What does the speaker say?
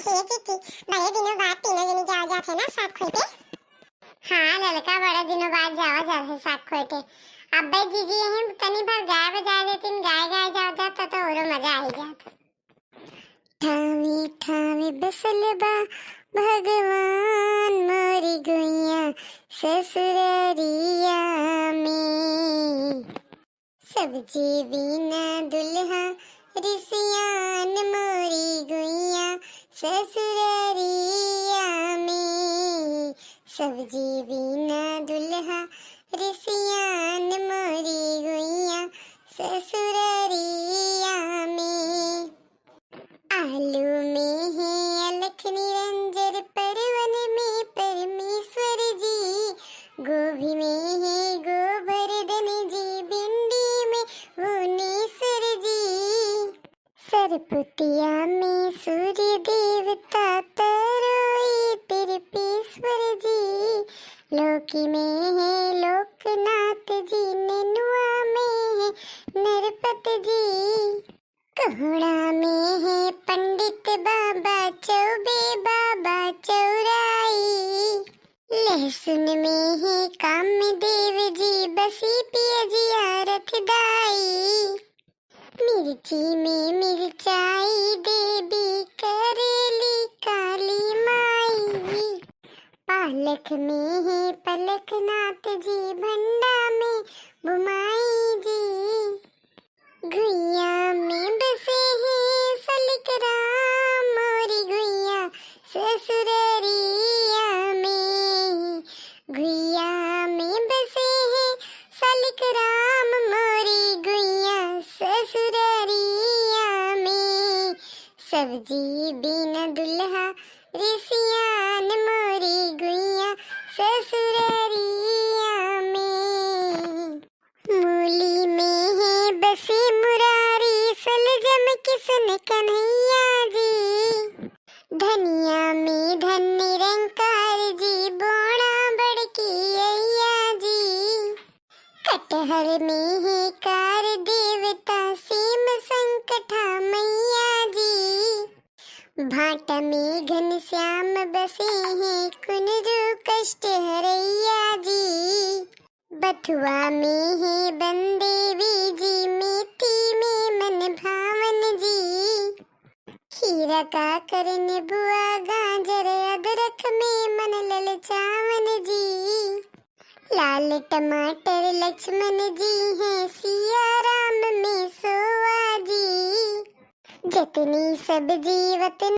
बैठी है चिट्ठी। बड़े दिनों बाद तीनों जने जाओ जाते ना साथ खोटे। हाँ लड़का बड़े दिनों बाद जाओ जाते साथ खोटे। अब भाई जीजी हैं तनी भर गाय बजा देती गाय गाय जाओ जाता तो और मजा आ जाता। ठावी ठावी बसलबा भगवान मोरी गुइया ससुररिया में। सब्जी बिना दुल्हा रिसियान मोरी गुइया ससुररिया में। सब्जी बिना दुल्हा रिसियान मोरी गुइया ससुररिया में। आलू में है अलख निरंजर परवन में परमेश्वर जी। गोभी में है गोवर्धन जी भिंडी में भुवनेश्वर जी। सरपुतिया में सूर्य देवता तरोई तिरपेश्वर जी। लौकी में है लोकनाथ जी नेनुआ में है नरपत जी। कोहड़ा में है पंडित बाबा चौबे बाबा चौराई। लहसुन में है कामदेव जी बसी पिया जी रथदाई। मिर्ची में मिर्चाई देवी करेली काली माई। पालक में है पलकनाथ जी भंडा में बुमाई जी। गुइया में बसे हैं सलिकराम मोरी गुइया ससुररिया में। गुइया में बसे हैं सलिकराम मोरी गुइया ससुररिया में। सब्जी बिना दुल्हा रिसियान मोरी गुइया ससुररिया में। मूली में है बसे मुरारी सलजम किसन कन्हैया जी। धनिया में धन निरंकार जी बोड़ा बड़की अय्या जी। कटहर में है कार देवता सीम संकटा मैया जी। भाटा में घनश्याम बसे हैं कुनरू कष्ट हरैया जी। बथुआ में है बंदेवी जी मेथी में मन भावन जी। खीरा का करने बुआ गाजर अदरक में मन ललचावन जी। लाल टमाटर लक्ष्मण जी हैं सिया राम में सोआ जी। जतनी सब्जी वतन